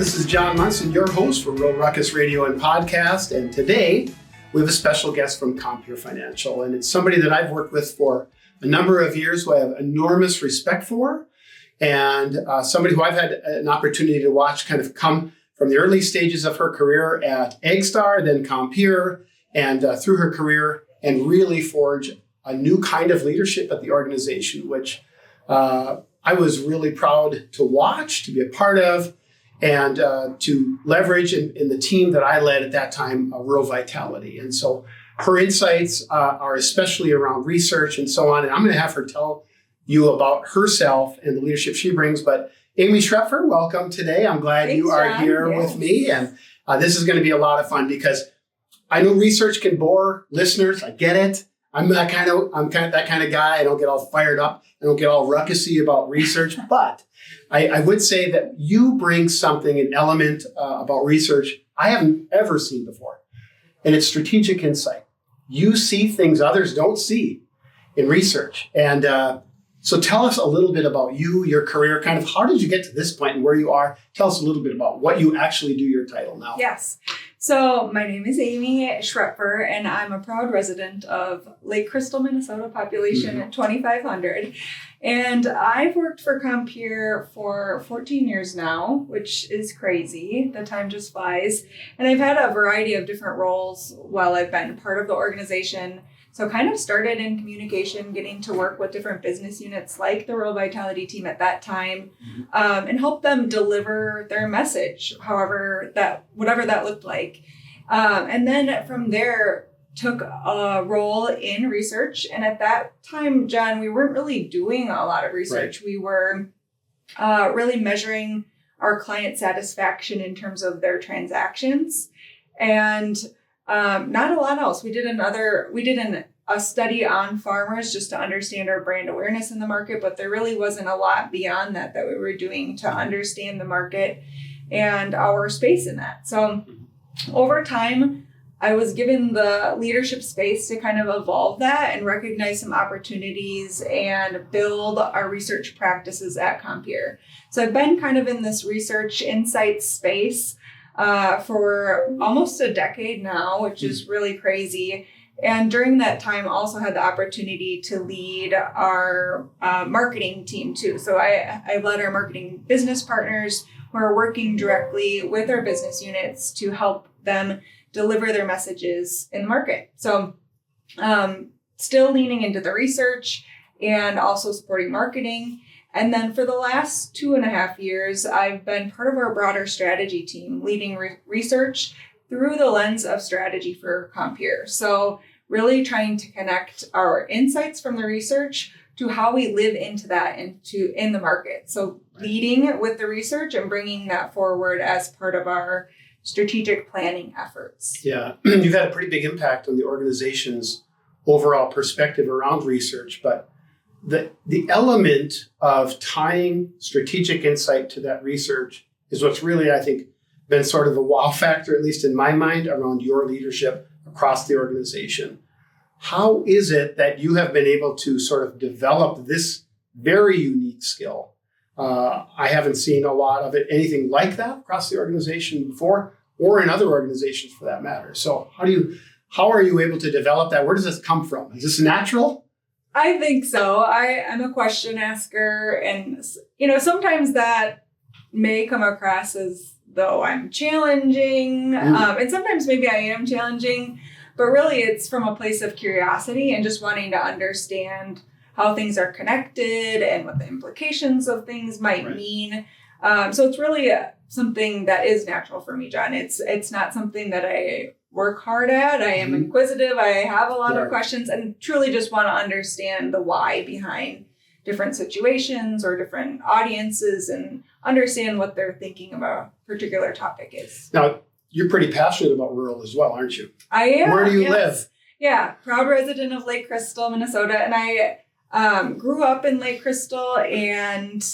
This is John Monson, your host for Rural Ruckus Radio and Podcast. And today we have a special guest from Compeer Financial. And it's somebody that I've worked with for a number of years who I have enormous respect for. And somebody who I've had an opportunity to watch kind of come from the early stages of her career at AgStar, then Compeer, and through her career, and really forge a new kind of leadership at the organization, which I was really proud to watch, to be a part of, and to leverage in the team that I led at that time, Rural Vitality. And so her insights are especially around research and so on. And I'm going to have her tell you about herself and the leadership she brings. But Amy Schaefer, welcome today. I'm glad you are here with me. And this is going to be a lot of fun because I know research can bore listeners. I get it. I'm that kind of guy. I don't get all fired up. I don't get all ruckusy about research. But I would say that you bring something, an element about research I haven't ever seen before. And it's strategic insight. You see things others don't see in research. And so tell us a little bit about you, your career, kind of how did you get to this point and where you are? Tell us a little bit about what you actually do, your title now. Yes. So my name is Amy Schaefer, and I'm a proud resident of Lake Crystal, Minnesota, population 2,500. And I've worked for Compeer for 14 years now, which is crazy. The time just flies. And I've had a variety of different roles while I've been part of the organization. So kind of started in communication, getting to work with different business units like the Rural Vitality team at that time, and help them deliver their message, whatever that looked like. And then from there, took a role in research. And at that time, John, we weren't really doing a lot of research. Right. We were really measuring our client satisfaction in terms of their transactions. And not a lot else. We did a study on farmers just to understand our brand awareness in the market, but there really wasn't a lot beyond that we were doing to understand the market and our space in that. So over time, I was given the leadership space to kind of evolve that and recognize some opportunities and build our research practices at Compeer. So I've been kind of in this research insights space for almost a decade now, which is really crazy. And during that time, also had the opportunity to lead our marketing team too. So I led our marketing business partners who are working directly with our business units to help them deliver their messages in the market. So still leaning into the research and also supporting marketing. And then for the last 2.5 years, I've been part of our broader strategy team, leading research through the lens of strategy for Compeer. So really trying to connect our insights from the research to how we live into that in the market. So leading with the research and bringing that forward as part of our strategic planning efforts. Yeah, you've had a pretty big impact on the organization's overall perspective around research, but the element of tying strategic insight to that research is what's really, I think, been sort of a wow factor, at least in my mind, around your leadership across the organization. How is it that you have been able to sort of develop this very unique skill? I haven't seen a lot of it, anything like that across the organization before, or in other organizations for that matter. So how are you able to develop that? Where does this come from? Is this natural? I think so. I'm a question asker, and sometimes that may come across as though I'm challenging, and sometimes maybe I am challenging, but really it's from a place of curiosity and just wanting to understand how things are connected and what the implications of things might mean. So it's really something that is natural for me, John. It's not something that I work hard at. I am inquisitive. I have a lot of questions and truly just want to understand the why behind different situations or different audiences and understand what they're thinking about a particular topic is. Now, you're pretty passionate about rural as well, aren't you? I am. Where do you live? Yeah, proud resident of Lake Crystal, Minnesota. And I grew up in Lake Crystal and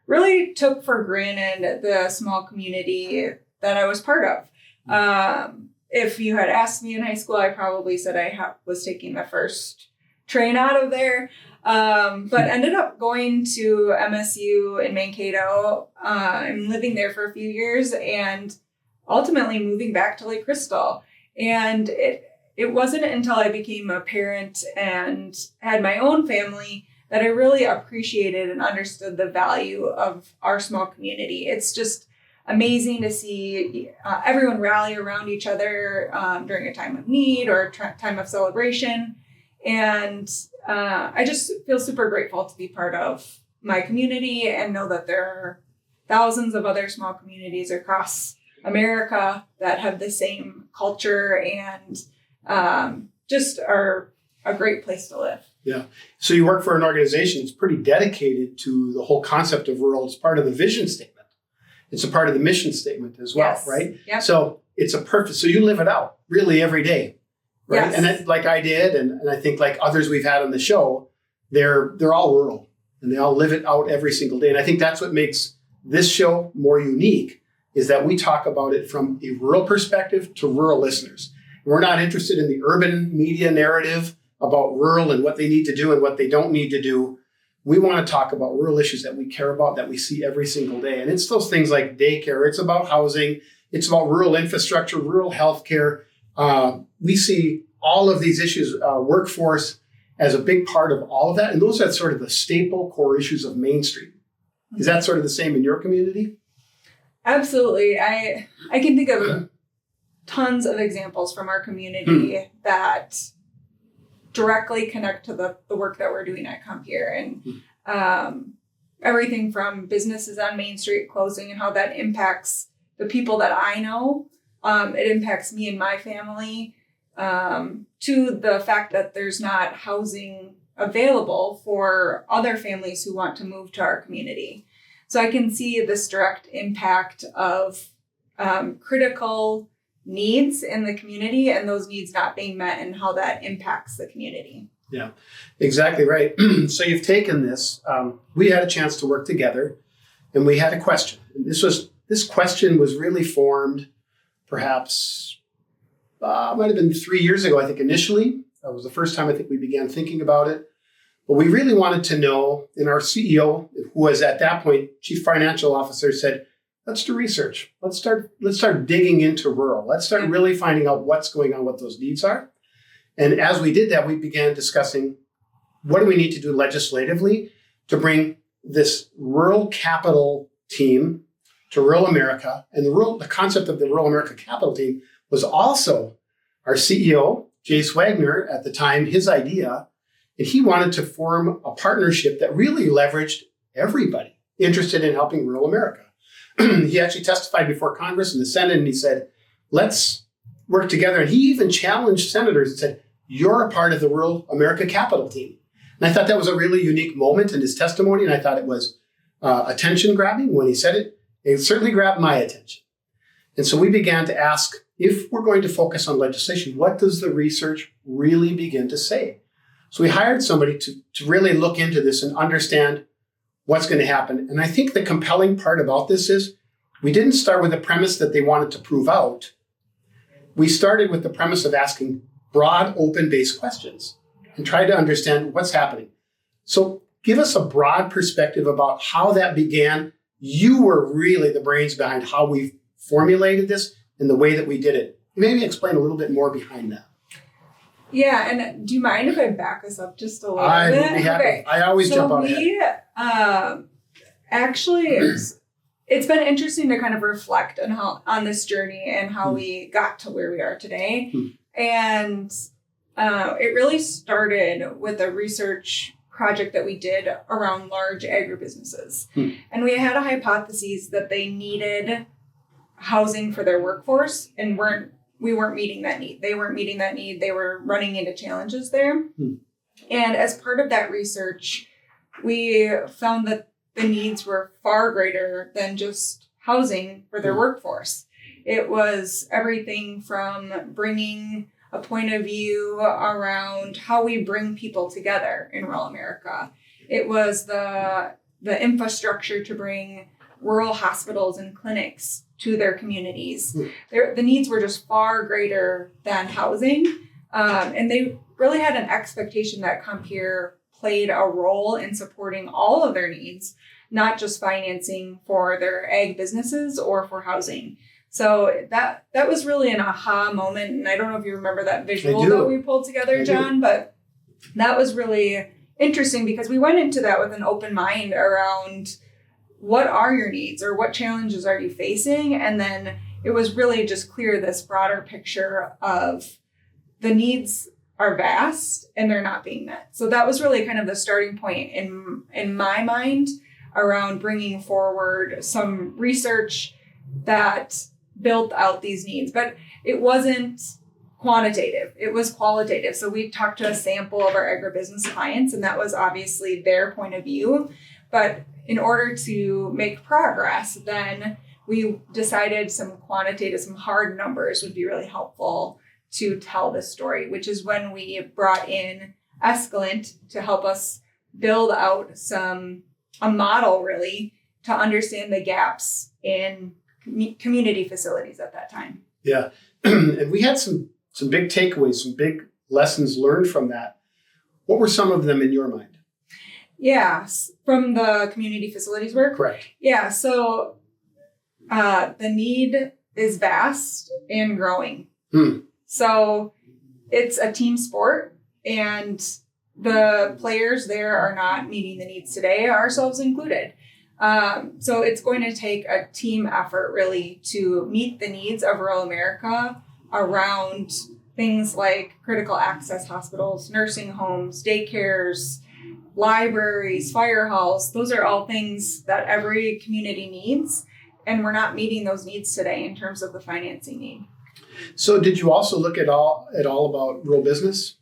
really took for granted the small community that I was part of. If you had asked me in high school, I probably said I was taking the first train out of there. But ended up going to MSU in Mankato. I'm living there for a few years and ultimately moving back to Lake Crystal. And it wasn't until I became a parent and had my own family that I really appreciated and understood the value of our small community. It's just amazing to see everyone rally around each other during a time of need or a time of celebration. And I just feel super grateful to be part of my community and know that there are thousands of other small communities across America that have the same culture and just are a great place to live. Yeah. So you work for an organization that's pretty dedicated to the whole concept of rural. It's part of the vision statement. It's a part of the mission statement as well, Yes. right? Yep. So it's a perfect, so you live it out really every day, right? Yes. And that, like I did, and I think like others we've had on the show, they're all rural and they all live it out every single day. And I think that's what makes this show more unique is that we talk about it from a rural perspective to rural listeners. We're not interested in the urban media narrative about rural and what they need to do and what they don't need to do. We want to talk about rural issues that we care about, that we see every single day. And it's those things like daycare. It's about housing. It's about rural infrastructure, rural healthcare. We see all of these issues, workforce, as a big part of all of that. And those are sort of the staple core issues of Main Street. Is that sort of the same in your community? Absolutely. I can think of tons of examples from our community that directly connect to the work that we're doing at Compeer. And everything from businesses on Main Street closing and how that impacts the people that I know. It impacts me and my family, to the fact that there's not housing available for other families who want to move to our community. So I can see this direct impact of critical needs in the community and those needs not being met and how that impacts the community. Yeah, exactly right. So you've taken this, we had a chance to work together and we had a question. And this question was really formed perhaps, might have been 3 years ago, I think initially. That was the first time I think we began thinking about it. But we really wanted to know, and our CEO, who was at that point Chief Financial Officer, said, let's do research. Let's start digging into rural. Let's start really finding out what's going on, what those needs are. And as we did that, we began discussing what do we need to do legislatively to bring this rural capital team to rural America. And the concept of the rural America capital team was also our CEO, Jace Wagner, at the time, his idea. And he wanted to form a partnership that really leveraged everybody interested in helping rural America. He actually testified before Congress and the Senate, and he said, let's work together. And he even challenged senators and said, you're a part of the rural America capital team. And I thought that was a really unique moment in his testimony. And I thought it was attention grabbing when he said it. It certainly grabbed my attention. And so we began to ask, if we're going to focus on legislation, what does the research really begin to say? So we hired somebody to really look into this and understand what's going to happen. And I think the compelling part about this is we didn't start with a premise that they wanted to prove out. We started with the premise of asking broad, open-based questions and try to understand what's happening. So give us a broad perspective about how that began. You were really the brains behind how we formulated this and the way that we did it. Maybe explain a little bit more behind that. Yeah, and do you mind if I back us up just a little bit? I would be happy. Okay. I always jump out ahead. Actually, it's been interesting to kind of reflect on this journey and how we got to where we are today. And it really started with a research project that we did around large agribusinesses. And we had a hypothesis that they needed housing for their workforce and we weren't meeting that need. They weren't meeting that need. They were running into challenges there. And as part of that research, we found that the needs were far greater than just housing for their workforce. It was everything from bringing a point of view around how we bring people together in rural America. It was the infrastructure to bring rural hospitals and clinics to their communities. The needs were just far greater than housing. And they really had an expectation that Compeer played a role in supporting all of their needs, not just financing for their ag businesses or for housing. So that was really an aha moment. And I don't know if you remember that visual that we pulled together, John, but that was really interesting because we went into that with an open mind around what are your needs or what challenges are you facing? And then it was really just clear this broader picture of the needs are vast and they're not being met. So that was really kind of the starting point in my mind around bringing forward some research that built out these needs. But it wasn't quantitative, it was qualitative. So we talked to a sample of our agribusiness clients, and that was obviously their point of view. But in order to make progress, then we decided some quantitative, some hard numbers would be really helpful to tell this story, which is when we brought in Escalent to help us build out a model really to understand the gaps in community facilities at that time. Yeah. And we had some big takeaways, some big lessons learned from that. What were some of them in your mind? Yeah, from the community facilities work? Correct. Yeah, so the need is vast and growing. So it's a team sport, and the players there are not meeting the needs today, ourselves included. So it's going to take a team effort really to meet the needs of rural America around things like critical access hospitals, nursing homes, daycares, libraries, firehouse. Those are all things that every community needs, and we're not meeting those needs today in terms of the financing need. So did you also look at all about rural business?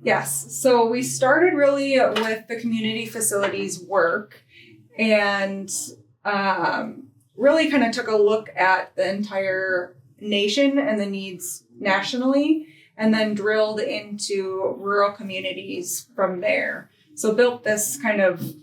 Yes. So we started really with the community facilities work and really kind of took a look at the entire nation and the needs nationally, and then drilled into rural communities from there. So built this kind of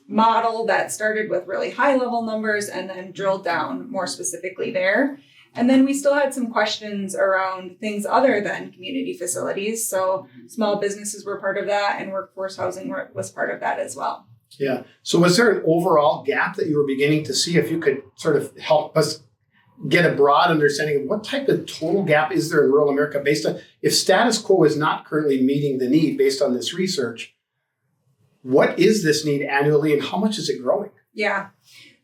model that started with really high level numbers and then drilled down more specifically there. And then we still had some questions around things other than community facilities. So small businesses were part of that, and workforce housing was part of that as well. Yeah. So was there an overall gap that you were beginning to see? If you could sort of help us get a broad understanding of what type of total gap is there in rural America based on, if status quo is not currently meeting the need based on this research, what is this need annually and how much is it growing? Yeah.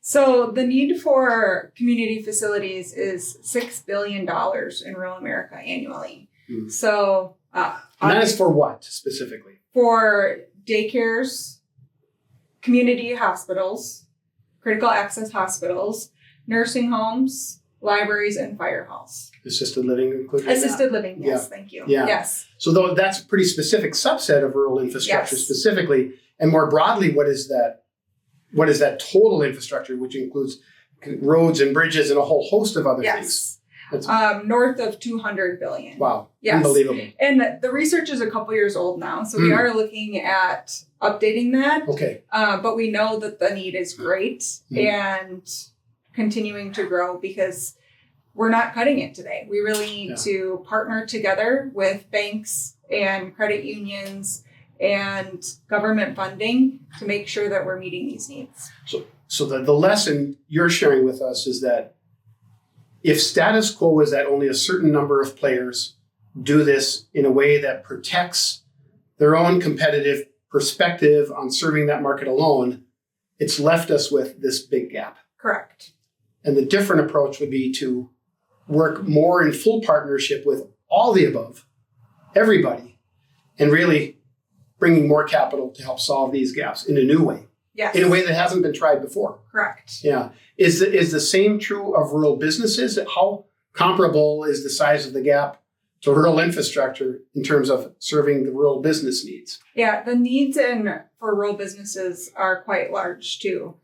So the need for community facilities is $6 billion in rural America annually. So and that is for what specifically? For daycares, community hospitals, critical access hospitals, nursing homes, libraries, and firehouse. Assisted living included? Assisted living, yes, yeah. Thank you. Yeah. Yes. So that's a pretty specific subset of rural infrastructure specifically. And more broadly, what is that total infrastructure, which includes roads and bridges and a whole host of other things? North of 200 billion. Wow. Yes. Unbelievable. And the research is a couple years old now, so we are looking at updating that. Okay. But we know that the need is great and continuing to grow because we're not cutting it today. We really need to partner together with banks and credit unions and government funding to make sure that we're meeting these needs. So the lesson you're sharing with us is that if status quo is that only a certain number of players do this in a way that protects their own competitive perspective on serving that market alone, it's left us with this big gap. Correct. And the different approach would be to work more in full partnership with all the above, everybody, and really bringing more capital to help solve these gaps in a new way. Yes. In a way that hasn't been tried before. Correct. Yeah. Is the same true of rural businesses? How comparable is the size of the gap to rural infrastructure in terms of serving the rural business needs? Yeah, the needs for rural businesses are quite large too.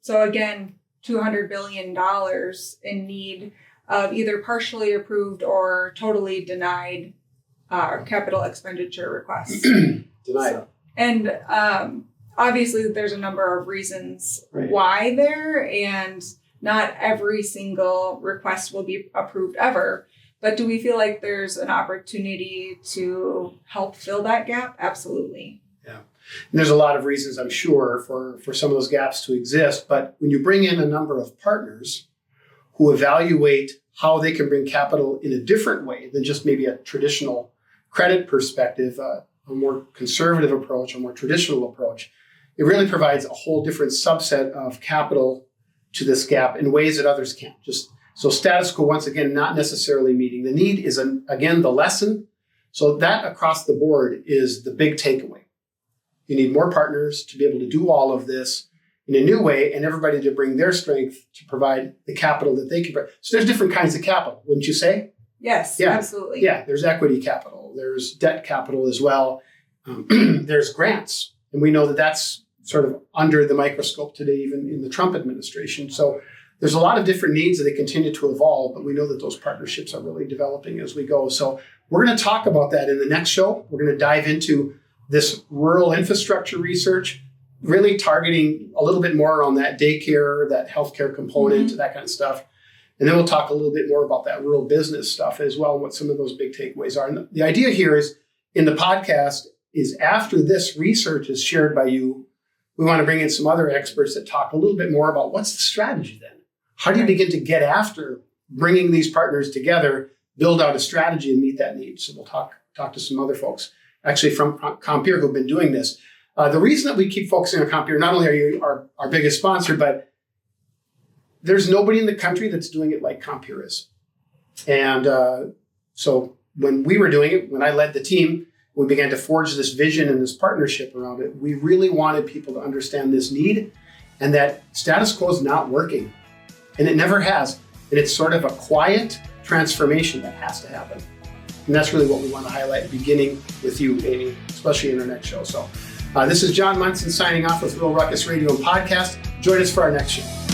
So again, $200 billion in need of either partially approved or totally denied capital expenditure requests. Denied. And obviously there's a number of reasons why there, and not every single request will be approved ever. But do we feel like there's an opportunity to help fill that gap? Absolutely. Yeah. And there's a lot of reasons, I'm sure, for some of those gaps to exist. But when you bring in a number of partners who evaluate how they can bring capital in a different way than just maybe a traditional credit perspective, a more conservative approach, a more traditional approach, it really provides a whole different subset of capital to this gap in ways that others can't. So status quo, once again, not necessarily meeting the need is, again, the lesson. So that across the board is the big takeaway. You need more partners to be able to do all of this in a new way, and everybody to bring their strength to provide the capital that they can bring. So there's different kinds of capital, wouldn't you say? Yes, yeah. Absolutely. Yeah, there's equity capital. There's debt capital as well. There's grants. And we know that that's sort of under the microscope today, even in the Trump administration. So there's a lot of different needs that they continue to evolve, but we know that those partnerships are really developing as we go. So we're going to talk about that in the next show. We're going to dive into this rural infrastructure research, really targeting a little bit more on that daycare, that healthcare component, that kind of stuff. And then we'll talk a little bit more about that rural business stuff as well, and what some of those big takeaways are. And the idea here is in the podcast is after this research is shared by you, we want to bring in some other experts that talk a little bit more about what's the strategy then? How do you begin to get after bringing these partners together, build out a strategy and meet that need? So we'll talk to some other folks actually from Compeer who've been doing this. The reason that we keep focusing on Compeer, not only are you our biggest sponsor, but there's nobody in the country that's doing it like Compeer is. And so when we were doing it, when I led the team, we began to forge this vision and this partnership around it. We really wanted people to understand this need and that status quo is not working. And it never has. And it's sort of a quiet transformation that has to happen. And that's really what we want to highlight, beginning with you, Amy, especially in our next show. So this is John Monson signing off with Rural Ruckus Radio and Podcast. Join us for our next show.